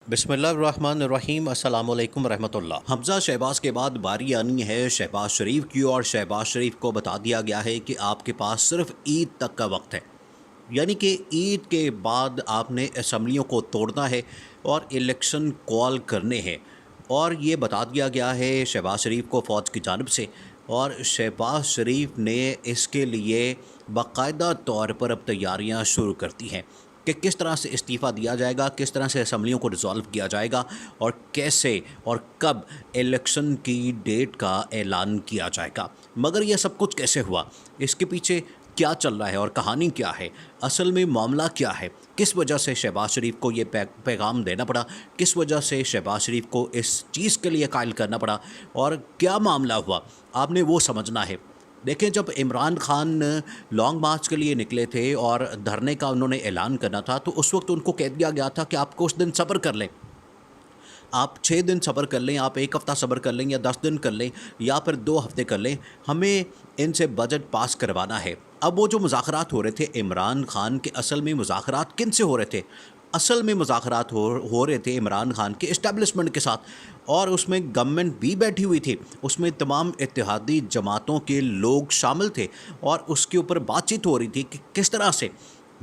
बिस्मिल्लाहिर्रहमानिर्रहीम। अस्सलाम वालेकुम रहमतुल्लाह। हमज़ा शहबाज के बाद बारी आनी है शहबाज शरीफ की, और शहबाज शरीफ को बता दिया गया है कि आपके पास सिर्फ ईद तक का वक्त है। यानी कि ईद के बाद आपने असम्बलियों को तोड़ना है और इलेक्शन कॉल करने हैं। और ये बता दिया गया है शहबाज शरीफ को फ़ौज की जानिब से, और शहबाज शरीफ ने इसके लिए बाकायदा तौर पर अब तैयारियां शुरू कर दी हैं कि किस तरह से इस्तीफ़ा दिया जाएगा, किस तरह से असम्बलियों को रिज़ॉल्व किया जाएगा, और कैसे और कब इलेक्शन की डेट का ऐलान किया जाएगा। मगर यह सब कुछ कैसे हुआ, इसके पीछे क्या चल रहा है और कहानी क्या है, असल में मामला क्या है, किस वजह से शहबाज शरीफ को ये पैगाम देना पड़ा, किस वजह से शहबाज शरीफ को इस चीज़ के लिए कायल करना पड़ा, और क्या मामला हुआ, आपने वो समझना है। देखें, जब इमरान खान लॉन्ग मार्च के लिए निकले थे और धरने का उन्होंने ऐलान करना था, तो उस वक्त उनको कह दिया गया था कि आपको उस दिन सब्र कर लें, आप 6 दिन सब्र कर लें, आप 1 हफ़्ता सब्र कर लें, या 10 दिन कर लें, या फिर 2 हफ़्ते कर लें, हमें इनसे बजट पास करवाना है। अब वो जो मुज़ाकरात हो रहे थे इमरान खान के, असल में मुज़ाकरात किन से हो रहे थे? असल में मुज़ाकरात हो रहे थे इमरान खान के इस्टेब्लिशमेंट के साथ, और उसमें गवर्नमेंट भी बैठी हुई थी, उसमें तमाम इत्तेहादी जमातों के लोग शामिल थे, और उसके ऊपर बातचीत हो रही थी कि किस तरह से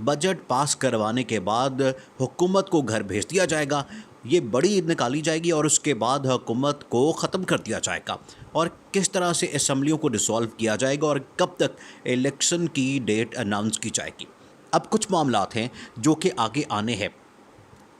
बजट पास करवाने के बाद हुकूमत को घर भेज दिया जाएगा, ये बड़ी ईद निकाली जाएगी, और उसके बाद हुकूमत को ख़त्म कर दिया जाएगा, और किस तरह से असम्बलियों को डिसॉल्व किया जाएगा, और कब तक इलेक्शन की डेट अनाउंस की जाएगी। अब कुछ मामलात हैं जो कि आगे आने हैं।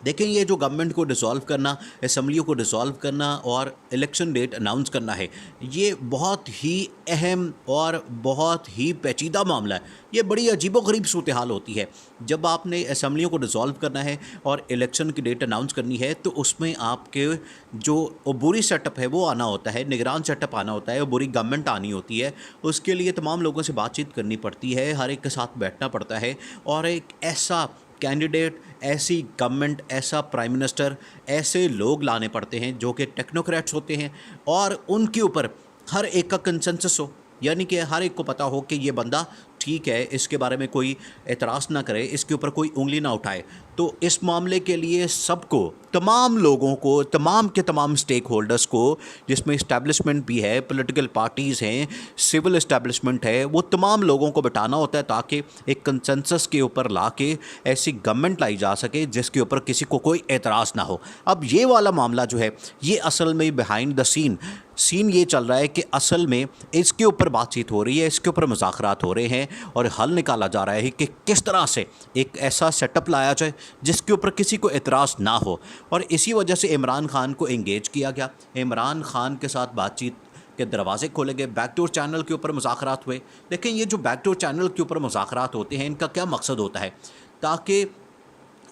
देखें, ये जो गवर्नमेंट को डिसॉल्व करना, असम्बलियों को डिसॉल्व करना और इलेक्शन डेट अनाउंस करना है, ये बहुत ही अहम और बहुत ही पेचीदा मामला है। ये बड़ी अजीबोगरीब सूरत हाल होती है। जब आपने असम्बलियों को डिसॉल्व करना है और इलेक्शन की डेट अनाउंस करनी है, तो उसमें आपके जो अबूरी सेटअप है वो आना होता है, निगरान सेटअप आना होता है, अबूरी गवर्नमेंट आनी होती है। उसके लिए तमाम लोगों से बातचीत करनी पड़ती है, हर एक के साथ बैठना पड़ता है, और एक ऐसा कैंडिडेट, ऐसी गवर्नमेंट, ऐसा प्राइम मिनिस्टर, ऐसे लोग लाने पड़ते हैं जो कि टेक्नोक्रेट्स होते हैं, और उनके ऊपर हर एक का कंसेंसस हो, यानी कि हर एक को पता हो कि ये बंदा ठीक है, इसके बारे में कोई एतराज़ ना करे, इसके ऊपर कोई उंगली ना उठाए। तो इस मामले के लिए सबको, तमाम लोगों को, तमाम के तमाम स्टेक होल्डर्स को, जिसमें इस्टेब्लिशमेंट भी है, पॉलिटिकल पार्टीज़ हैं, सिविल इस्टेब्लिशमेंट है, वो तमाम लोगों को बिठाना होता है ताकि एक कंसेंसस के ऊपर ला के ऐसी गवर्नमेंट लाई जा सके जिसके ऊपर किसी को कोई एतराज़ ना हो। अब ये वाला मामला जो है, ये असल में बिहाइंड द सीन ये चल रहा है कि असल में इसके ऊपर बातचीत हो रही है, इसके ऊपर मुज़ाकरात हो रहे हैं, और हल निकाला जा रहा है कि किस तरह से एक ऐसा सेटअप लाया जाए जिसके ऊपर किसी को एतराज़ ना हो। और इसी वजह से इमरान खान को एंगेज किया गया, इमरान खान के साथ बातचीत के दरवाजे खोले गए, बैकडोर चैनल के ऊपर मुज़ाकरात हुए। देखें, ये जो बैकडोर चैनल के ऊपर मुज़ाकरात होते हैं, इनका क्या मकसद होता है, ताकि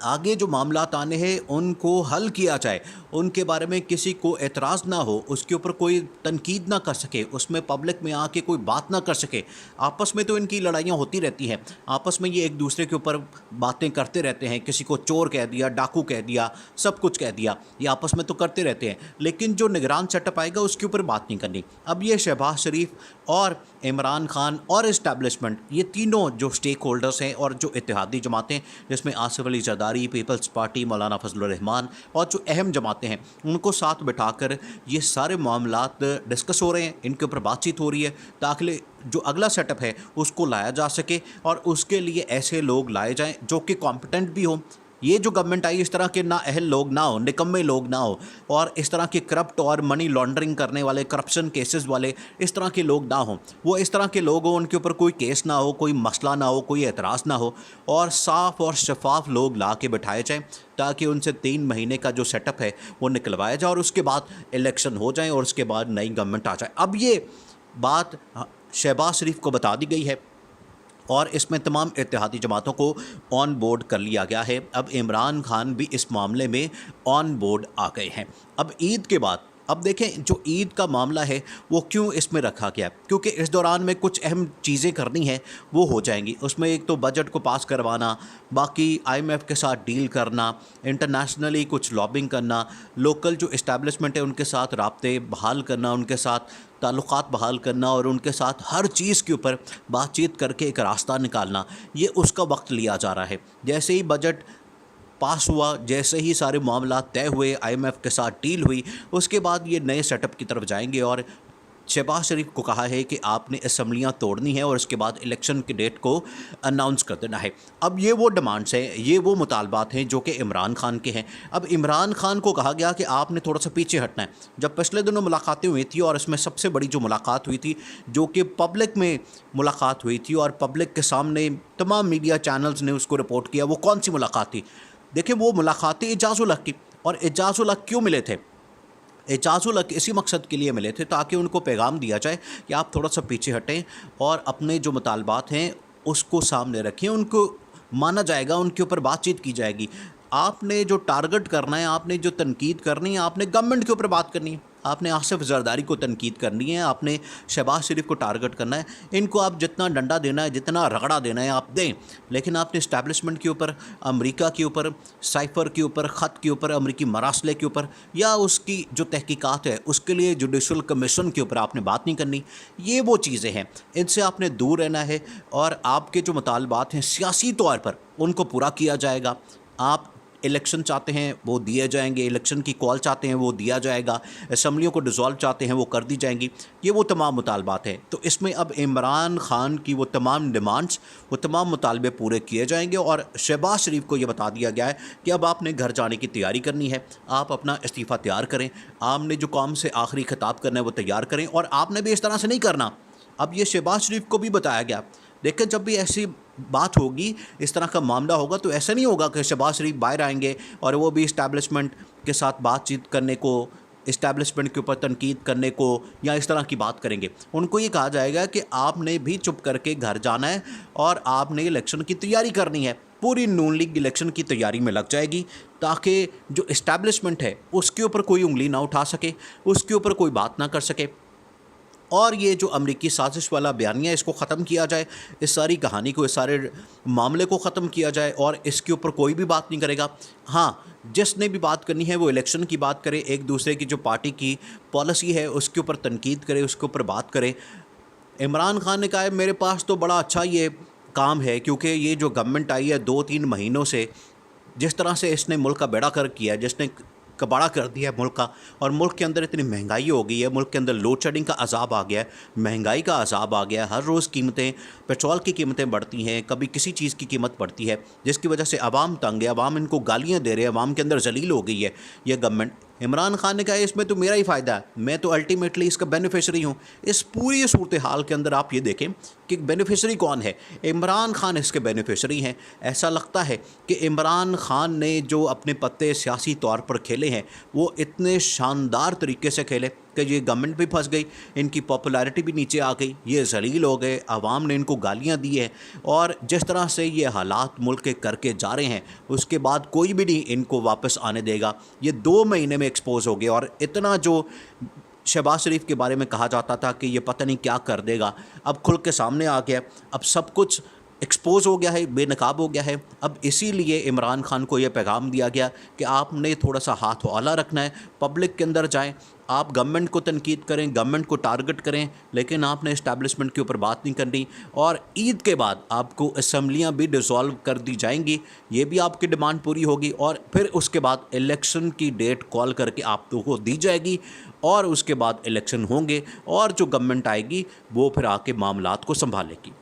आगे जो मामलात आने हैं उनको हल किया जाए, उनके बारे में किसी को एतराज़ ना हो, उसके ऊपर कोई तनकीद ना कर सके, उसमें पब्लिक में आके कोई बात ना कर सके। आपस में तो इनकी लड़ाइयाँ होती रहती हैं, आपस में ये एक दूसरे के ऊपर बातें करते रहते हैं, किसी को चोर कह दिया, डाकू कह दिया, सब कुछ कह दिया, ये आपस में तो करते रहते हैं, लेकिन जो निगरान सेटअप आएगा उसके ऊपर बात नहीं करनी। अब ये शहबाज शरीफ और इमरान खान और इस्टेब्लिशमेंट, ये तीनों जो स्टेक होल्डर्स हैं और जो इत्तेहादी जमातें, जिसमें आसिफ अली जरदारी, पीपल्स पार्टी, मौलाना फजलुर रहमान, और जो अहम जमातें हैं, उनको साथ बिठाकर ये सारे मामलात डिस्कस हो रहे हैं, इनके ऊपर बातचीत हो रही है, ताकि जो अगला सेटअप है उसको लाया जा सके, और उसके लिए ऐसे लोग लाए जाएं जो कि कॉम्पिटेंट भी हों। ये जो गवर्नमेंट आई, इस तरह के ना अहल लोग ना हो, निकम्मे लोग ना हो, और इस तरह के करप्ट और मनी लॉन्ड्रिंग करने वाले, करप्शन केसेस वाले, इस तरह के लोग ना हों। वो इस तरह के लोग हों, उनके ऊपर कोई केस ना हो, कोई मसला ना हो, कोई एतराज़ ना हो, और साफ़ और शफाफ लोग ला के बिठाए जाएँ, ताकि उनसे 3 महीने का जो सेटअप है वो निकलवाया जाए, और उसके बाद इलेक्शन हो जाए, और उसके बाद नई गवर्नमेंट आ जाए। अब ये बात शहबाज शरीफ को बता दी गई है, और इसमें तमाम इत्तेहादी जमातों को ऑन बोर्ड कर लिया गया है। अब इमरान खान भी इस मामले में ऑन बोर्ड आ गए हैं। अब ईद के बाद, अब देखें, जो ईद का मामला है वो क्यों इसमें रखा गया, क्योंकि इस दौरान में कुछ अहम चीज़ें करनी हैं, वो हो जाएंगी। उसमें एक तो बजट को पास करवाना, बाकी IMF के साथ डील करना, इंटरनेशनली कुछ लॉबिंग करना, लोकल जो इस्टेब्लिशमेंट है उनके साथ राब्ते बहाल करना, उनके साथ ताल्लुकात बहाल करना, और उनके साथ हर चीज़ के ऊपर बातचीत करके एक रास्ता निकालना, ये उसका वक्त लिया जा रहा है। जैसे ही बजट पास हुआ, जैसे ही सारे मामला तय हुए, IMF के साथ डील हुई, उसके बाद ये नए सेटअप की तरफ जाएंगे और शहबाज शरीफ को कहा है कि आपने असम्बलियाँ तोड़नी है और उसके बाद इलेक्शन की डेट को अनाउंस कर देना है। अब ये वो डिमांड्स हैं, ये वो मुतालबात हैं जो कि इमरान खान के हैं। अब इमरान खान को कहा गया कि आपने थोड़ा सा पीछे हटना है। जब पिछले दिनों मुलाकातें हुई थी और इसमें सबसे बड़ी जो मुलाकात हुई थी, जो कि पब्लिक में मुलाकात हुई थी और पब्लिक के सामने तमाम मीडिया चैनल्स ने उसको रिपोर्ट किया, वो कौन सी मुलाकात थी? देखिए, वो मुलाकातें एजाज़ुल हक़ की। और एजाज़ुल हक़ क्यों मिले थे? एजाज़ुल हक़ इसी मकसद के लिए मिले थे ताकि उनको पैगाम दिया जाए कि आप थोड़ा सा पीछे हटें और अपने जो मुतालबात हैं उसको सामने रखें, उनको माना जाएगा, उनके ऊपर बातचीत की जाएगी। आपने जो टारगेट करना है, आपने जो तनकीद करनी है, आपने गवर्नमेंट के ऊपर बात करनी है, आपने आसिफ जरदारी को तनकीद करनी है, आपने शहबाज शरीफ को टारगेट करना है। इनको आप जितना डंडा देना है, जितना रगड़ा देना है आप दें, लेकिन आपने इस्टेब्लिशमेंट के ऊपर, अमेरिका के ऊपर, साइफ़र के ऊपर, ख़त के ऊपर, अमेरिकी मरासले के ऊपर या उसकी जो तहकीकात है उसके लिए जुडिशल कमीशन के ऊपर आपने बात नहीं करनी। ये वो चीज़ें हैं, इनसे आपने दूर रहना है और आपके जो मुतालबात हैं सियासी तौर पर उनको पूरा किया जाएगा। आप इलेक्शन चाहते हैं वो दिए जाएंगे, इलेक्शन की कॉल चाहते हैं वो दिया जाएगा, असम्बलियों को डिसॉल्व चाहते हैं वो कर दी जाएंगी। ये वो तमाम मुतालबात हैं। तो इसमें अब इमरान खान की वो तमाम डिमांड्स, वो तमाम मुतालबे पूरे किए जाएंगे और शहबाज शरीफ को ये बता दिया गया है कि अब आपने घर जाने की तैयारी करनी है, आप अपना इस्तीफ़ा तैयार करें, आपने जो कौम से आखिरी खिताब करना है वो तैयार करें और आपने भी इस तरह से नहीं करना। अब ये शहबाज शरीफ को भी बताया गया। देखिए, जब भी ऐसी बात होगी, इस तरह का मामला होगा, तो ऐसा नहीं होगा कि शहबाज शरीफ बाहर आएंगे और वो भी इस्टेब्लिशमेंट के साथ बातचीत करने को, इस्टेब्लिशमेंट के ऊपर तनकीद करने को या इस तरह की बात करेंगे। उनको ये कहा जाएगा कि आपने भी चुप करके घर जाना है और आपने इलेक्शन की तैयारी करनी है। पूरी नून लीग इलेक्शन की तैयारी में लग जाएगी ताकि जो इस्टेब्लिशमेंट है उसके ऊपर कोई उंगली ना उठा सके, उसके ऊपर कोई बात ना कर सके और ये जो अमरीकी साजिश वाला बयानिया इसको ख़त्म किया जाए, इस सारी कहानी को, इस सारे मामले को ख़त्म किया जाए और इसके ऊपर कोई भी बात नहीं करेगा। हाँ, जिसने भी बात करनी है वो इलेक्शन की बात करे, एक दूसरे की जो पार्टी की पॉलिसी है उसके ऊपर तनकीद करे, उसके ऊपर बात करे। इमरान खान ने कहा है मेरे पास तो बड़ा अच्छा ये काम है, क्योंकि ये जो गवर्नमेंट आई है 2-3 महीनों से, जिस तरह से इसने मुल्क का बेड़ा गर्क किया है, जिसने कबाड़ा कर दिया है मुल्क का, और मुल्क के अंदर इतनी महंगाई हो गई है, मुल्क के अंदर लोड शेडिंग का अजाब आ गया है, महंगाई का अजाब आ गया है, हर रोज़ कीमतें, पेट्रोल की कीमतें बढ़ती हैं, कभी किसी चीज़ की कीमत बढ़ती है, जिसकी वजह से अवाम तंग है, अवाम इनको गालियाँ दे रहे हैं, अवाम के अंदर जलील हो गई है ये गवर्नमेंट। इमरान खान ने कहा इसमें तो मेरा ही फ़ायदा है, मैं तो अल्टीमेटली इसका बेनिफिशरी हूँ। इस पूरी सूरत हाल के अंदर आप ये देखें कि बेनिफिशरी कौन है, इमरान खान इसके बेनिफिशरी हैं। ऐसा लगता है कि इमरान खान ने जो अपने पत्ते सियासी तौर पर खेले हैं वो इतने शानदार तरीके से खेले कि ये गवर्नमेंट भी फंस गई, इनकी पॉपुलैरिटी भी नीचे आ गई, ये जलील हो गए, आवाम ने इनको गालियां दी हैं और जिस तरह से ये हालात मुल्क के करके जा रहे हैं उसके बाद कोई भी नहीं इनको वापस आने देगा। ये 2 महीने में एक्सपोज हो गए और इतना जो शहबाज शरीफ के बारे में कहा जाता था कि ये पता नहीं क्या कर देगा, अब खुल के सामने आ गया, अब सब कुछ एक्सपोज हो गया है, बेनकाब हो गया है। अब इसीलिए इमरान खान को यह पैगाम दिया गया कि आपने थोड़ा सा हाथ हौला रखना है, पब्लिक के अंदर जाएं, आप गवर्नमेंट को तनकीद करें, गवर्नमेंट को टारगेट करें, लेकिन आपने इस्टेब्लिशमेंट के ऊपर बात नहीं करनी। और ईद के बाद आपको असम्बलियाँ भी डिसॉल्व कर दी जाएंगी, ये भी आपकी डिमांड पूरी होगी और फिर उसके बाद इलेक्शन की डेट कॉल करके आप लोगों को दी जाएगी और उसके बाद इलेक्शन होंगे और जो गवर्नमेंट आएगी वो फिर आके मामलात को संभालेगी।